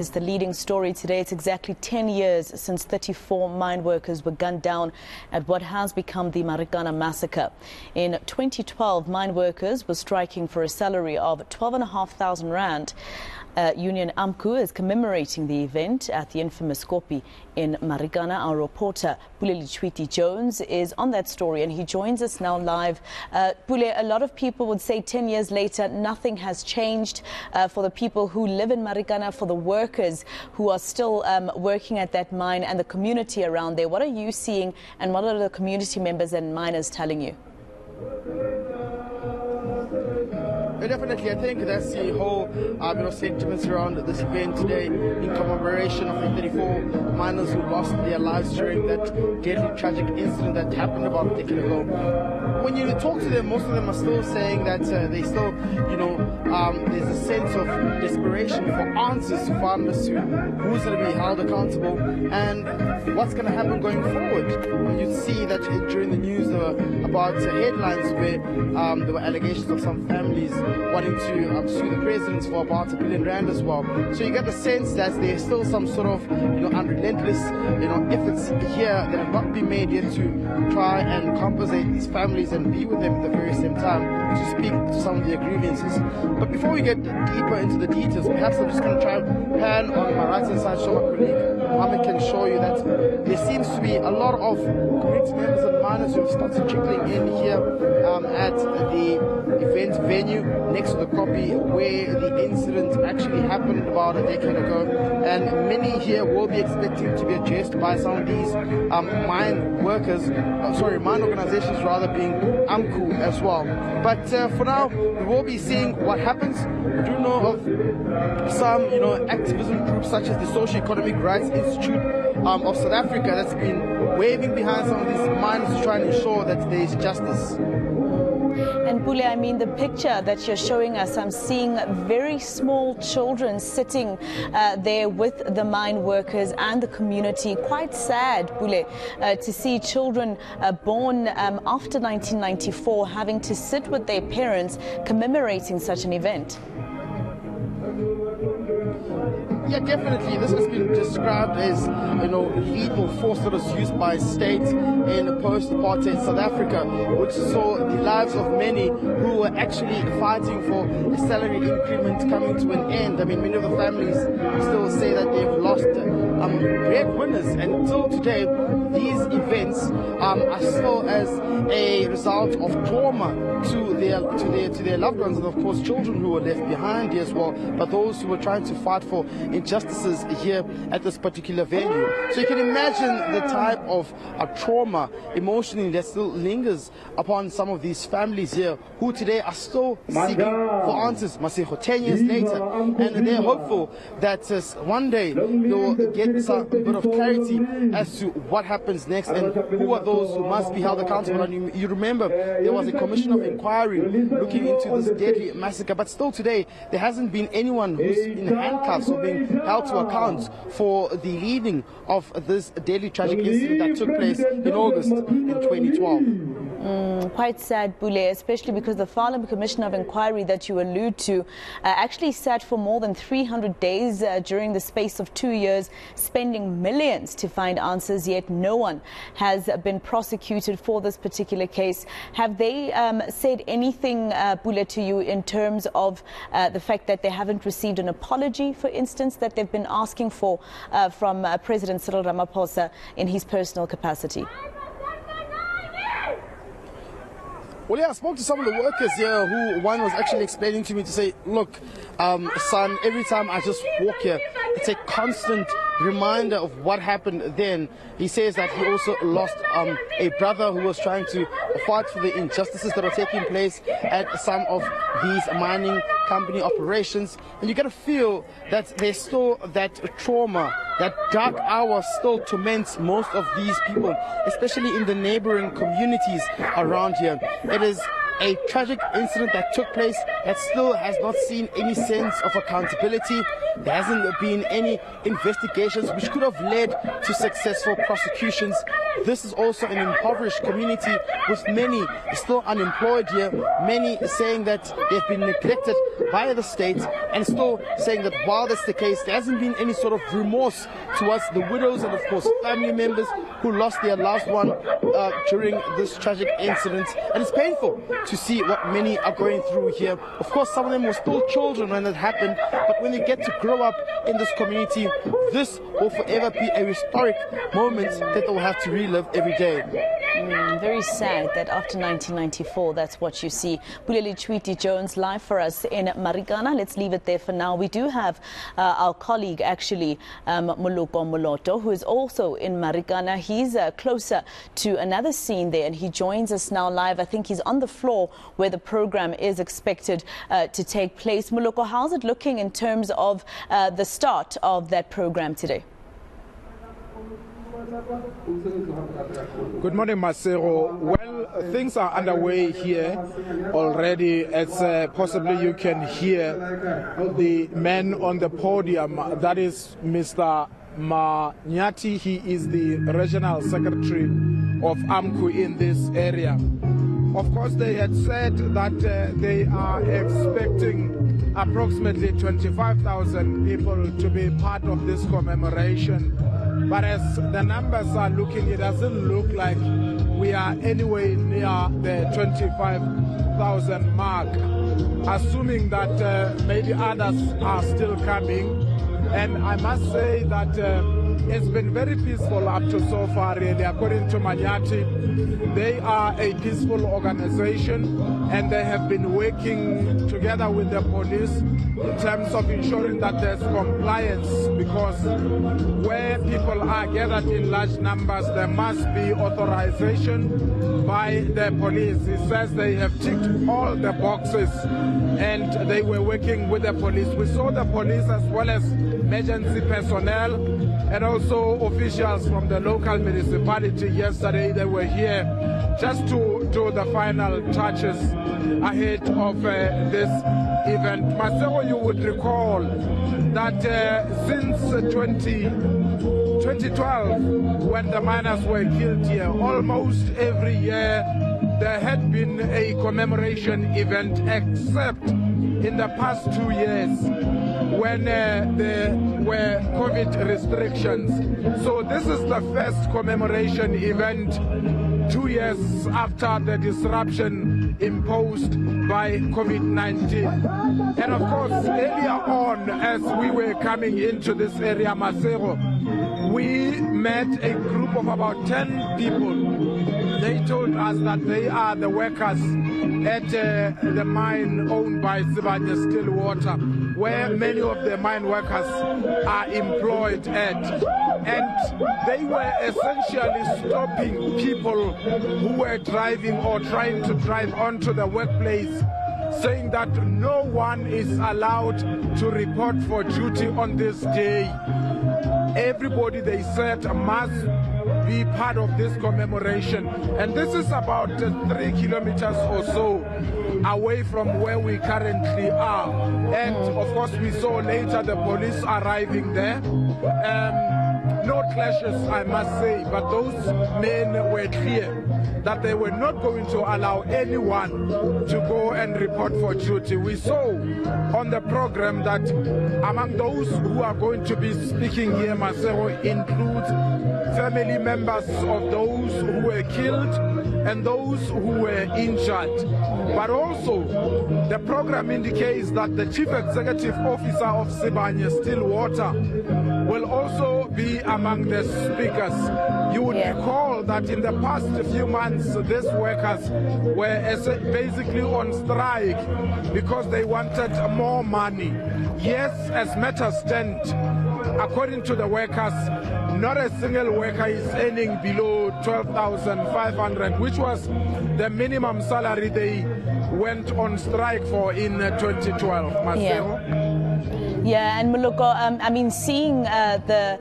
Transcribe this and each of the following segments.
Is the leading story today. It's exactly 10 years since 34 mine workers were gunned down at what has become the Marikana Massacre. In 2012, mine workers were striking for a salary of 12,500 rand. Union eNCA is commemorating the event at the infamous Kopi in Marikana. Our reporter Pule Letshwiti-Jones is on that story and he joins us now live. Pule, a lot of people would say 10 years later nothing has changed for the people who live in Marikana, for the workers who are still working at that mine and the community around there. What are you seeing and what are the community members and miners telling you? Definitely, I think that's the whole sentiments around this event today in commemoration of the 34 miners who lost their lives during that deadly tragic incident that happened about a decade ago. When you talk to them, most of them are still saying that they still, there's a sense of desperation for answers to find as to who's going to be held accountable and what's going to happen going forward. You see that during the news about headlines where there were allegations of some families wanting to sue the president for about R1 billion as well. So you get the sense that there's still some sort of unrelentless efforts here that have not been made yet to try and compensate these families and be with them at the very same time to speak to some of their grievances. But before we get deeper into the details, perhaps I'm just going to try and pan on my right hand side, show my colleague Mohammed can show you that there seems to be a lot of community members and miners who have started trickling in here at the event venue next to the Kopi where the incident actually happened about a decade ago, and many here will be expecting to be addressed by some of these mine organizations rather, being eNCA as well. But for now, we will be seeing what happens. We do know of some activism groups such as the Socio-Economic Rights Institute of South Africa that's been waving behind some of these miners to try and ensure that there is justice. And Pule, I mean, the picture that you're showing us, I'm seeing very small children sitting there with the mine workers and the community. Quite sad, Pule, to see children born after 1994 having to sit with their parents commemorating such an event. Yeah, definitely. This has been described as, lethal force that was used by states in post-apartheid South Africa, which saw the lives of many who were actually fighting for a salary increment coming to an end. I mean, many of the families still say that they've lost breadwinners, and until today, these events are still as a result of trauma to their loved ones, and of course children who were left behind here as well, but those who were trying to fight for injustices here at this particular venue. So you can imagine the type of trauma emotionally that still lingers upon some of these families here who today are still seeking for answers, Masiko, 10 years later, and they're hopeful that one day they will get some bit of clarity as to what happens next and who are those who must be held accountable. And you remember there was a commission of inquiry looking into this deadly massacre, but still today there hasn't been anyone who's in handcuffs or being held to account for the leading of this deadly tragic incident that took place in August in 2012. Quite sad, Pule, especially because the Farnham Commission of Inquiry that you allude to actually sat for more than 300 days during the space of 2 years, spending millions to find answers, yet no one has been prosecuted for this particular case. Have they said anything, Pule, to you in terms of the fact that they haven't received an apology, for instance, that they've been asking for from President Cyril Ramaphosa in his personal capacity? Well, yeah, I spoke to some of the workers here who one was actually explaining to me to say, look, son, every time I just walk here, it's a constant reminder of what happened then. He says that he also lost a brother who was trying to fight for the injustices that are taking place at some of these mining company operations. And you get a feel that there's still that trauma, that dark hour still torments most of these people, especially in the neighboring communities around here. It is a tragic incident that took place that still has not seen any sense of accountability. there hasn't been any investigations which could have led to successful prosecutions. This is also an impoverished community with many still unemployed here, many saying that they've been neglected by the state, and still saying that while that's the case, there hasn't been any sort of remorse towards the widows and of course family members who lost their loved one during this tragic incident. And it's painful to see what many are going through here. Of course, some of them were still children when it happened, but when they get to grow up in this community, this will forever be a historic moment that they'll have to relive every day. Very sad that after 1994, that's what you see. Pule Letshwiti-Jones live for us in Marikana. Let's leave it there for now. We do have our colleague, actually, Moloto, who is also in Marikana. He's closer to another scene there, and he joins us now live. I think he's on the floor where the program is expected to take place. Moloko, how's it looking in terms of the start of that program today? Good morning, Masero. Well, things are underway here already, as possibly you can hear the man on the podium. That is Mr. Manyati. He is the regional secretary of AMCU in this area. Of course, they had said that they are expecting approximately 25,000 people to be part of this commemoration. But as the numbers are looking, it doesn't look like we are anywhere near the 25,000 mark, assuming that maybe others are still coming. And I must say that it's been very peaceful up to so far, really. According to Manyati, they are a peaceful organization, and they have been working together with the police in terms of ensuring that there's compliance, because where people are gathered in large numbers, there must be authorization by the police. It says they have ticked all the boxes, and they were working with the police. We saw the police as well as emergency personnel and also officials from the local municipality yesterday. They were here just to do the final touches ahead of this event. Masero, you would recall that since 2012, when the miners were killed here, almost every year there had been a commemoration event, except in the past 2 years when there were COVID restrictions. So this is the first commemoration event 2 years after the disruption imposed by COVID-19. And of course, earlier on, as we were coming into this area, Masero, we met a group of about 10 people. They told us that they are the workers at the mine owned by Letshwiti-Jones, where many of the mine workers are employed at. And they were essentially stopping people who were driving or trying to drive onto the workplace, saying that no one is allowed to report for duty on this day. Everybody, they said, must be part of this commemoration. And this is about 3 kilometers or so away from where we currently are. And of course, we saw later the police arriving there. No clashes, I must say, but those men were clear that they were not going to allow anyone to go and report for duty. We saw on the program that among those who are going to be speaking here, Masero, includes family members of those who were killed and those who were injured. But also, the program indicates that the Chief Executive Officer of Letshwiti-Jones will also be among the speakers. You would recall that in the past few months, these workers were basically on strike because they wanted more money. Yes, as matters stand, according to the workers, not a single worker is earning below 12,500, which was the minimum salary they went on strike for in 2012. Masero? Yeah, and Moloko, I mean, seeing the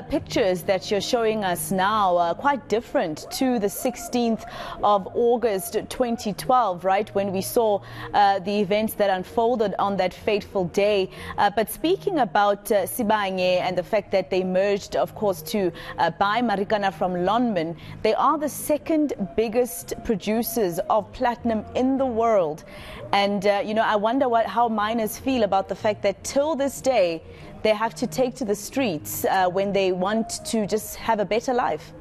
pictures that you're showing us now are quite different to the 16th of August 2012, right, when we saw the events that unfolded on that fateful day. But speaking about Sibanye and the fact that they merged, of course, to buy Marikana from Lonmin, they are the second biggest producers of platinum in the world. And, I wonder how miners feel about the fact that till this day, they have to take to the streets when they want to just have a better life.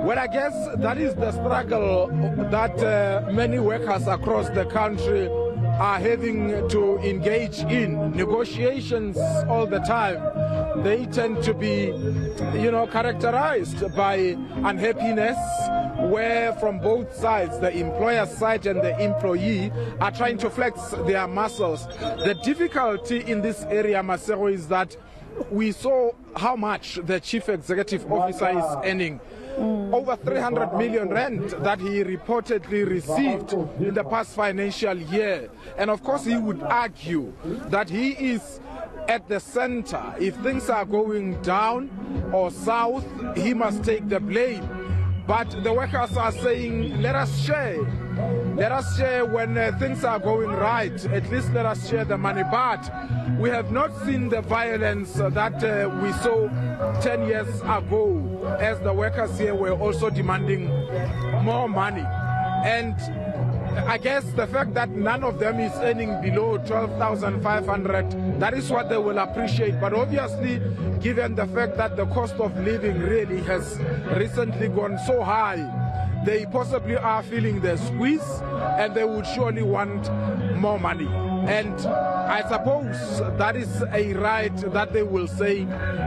Well, I guess that is the struggle that many workers across the country are having to engage in. Negotiations all the time. They tend to be, characterized by unhappiness, where from both sides, the employer side and the employee, are trying to flex their muscles. The difficulty in this area, Masero, is that we saw how much the chief executive officer is earning. Over 300 million rand that he reportedly received in the past financial year. And of course, he would argue that he is at the center. If things are going down or south, he must take the blame. But the workers are saying, let us share. Let us share when things are going right. At least let us share the money. But we have not seen the violence that we saw 10 years ago, as the workers here were also demanding more money. And I guess the fact that none of them is earning below 12,500, that is what they will appreciate. But obviously, given the fact that the cost of living really has recently gone so high, they possibly are feeling the squeeze, and they would surely want more money. And I suppose that is a right that they will say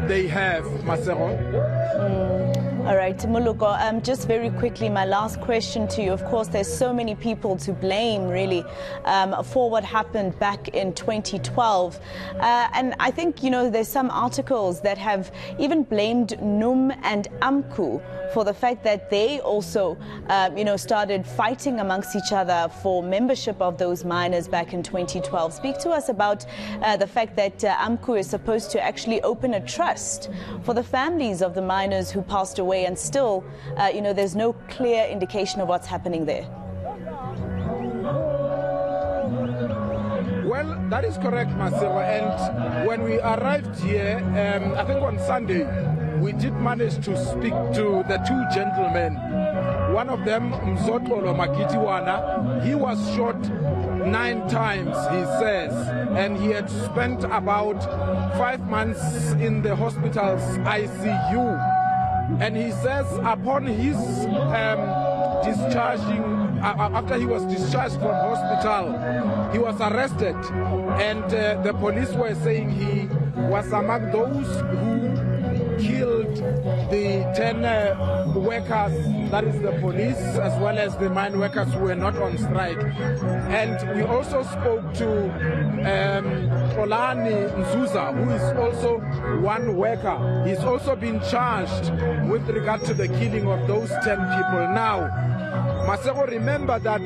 they have, Masero. All right, Moloko, just very quickly, my last question to you. Of course, there's so many people to blame, really, for what happened back in 2012. And I think, there's some articles that have even blamed NUM and AMCU for the fact that they also, started fighting amongst each other for membership of those miners back in 2012. Speak to us about the fact that AMCU is supposed to actually open a trust for the families of the miners who passed away, and still, there's no clear indication of what's happening there. Well, that is correct, Masero. And when we arrived here, I think on Sunday, we did manage to speak to the two gentlemen. One of them, Mzotolo Makitiwana, he was shot 9 times, he says, and he had spent about 5 months in the hospital's ICU. And he says upon his after he was discharged from hospital, he was arrested, and the police were saying he was among those who killed the 10 workers, that is the police, as well as the mine workers who were not on strike. And we also spoke to Olani Nzuza, who is also one worker. He's also been charged with regard to the killing of those 10 people. Now, Masero, remember that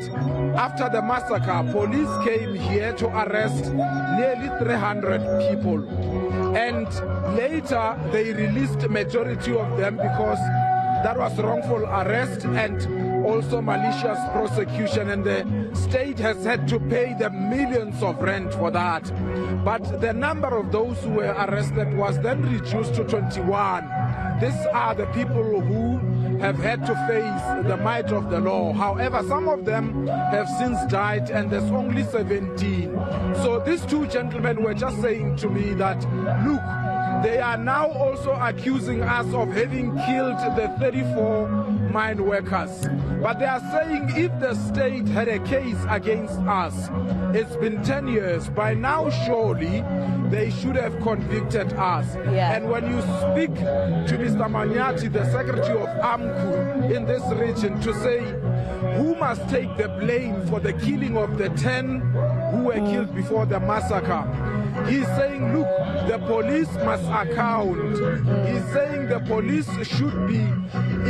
after the massacre, police came here to arrest nearly 300 people. And later, they released majority of them because that was wrongful arrest and also malicious prosecution. And the state has had to pay them millions of rand for that. But the number of those who were arrested was then reduced to 21. These are the people who have had to face the might of the law. However, some of them have since died, and there's only 17. So these two gentlemen were just saying to me that, look, they are now also accusing us of having killed the 34 mine workers. But they are saying if the state had a case against us, it's been 10 years, by now surely they should have convicted us. Yeah. And when you speak to Mr. Manyati, the secretary of AMCU in this region, to say who must take the blame for the killing of the 10 who were killed before the massacre, He's saying, look, the police must account. He's saying the police should be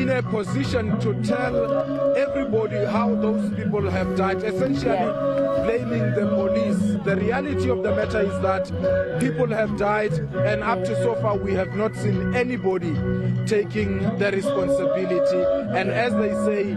in a position to tell everybody how those people have died, essentially blaming the police. The reality of the matter is that people have died, and up to so far we have not seen anybody taking the responsibility. And as they say,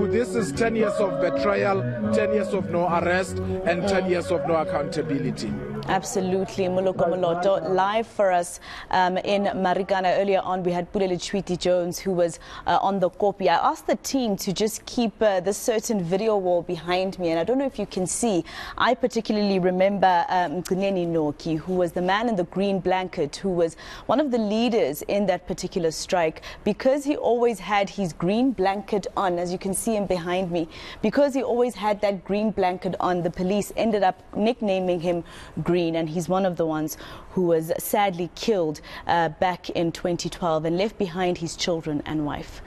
this is 10 years of betrayal, 10 years of no arrest, and 10 years of no accountability. Absolutely. Moloko Moloto, live for us in Marikana. Earlier on, we had Pule Letshwiti-Jones, who was on the copy. I asked the team to just keep this certain video wall behind me, and I don't know if you can see. I particularly remember Mgcineni Noki, who was the man in the green blanket, who was one of the leaders in that particular strike, because he always had his green blanket on, as you can see him behind me. Because he always had that green blanket on, the police ended up nicknaming him Green, and he's one of the ones who was sadly killed back in 2012 and left behind his children and wife.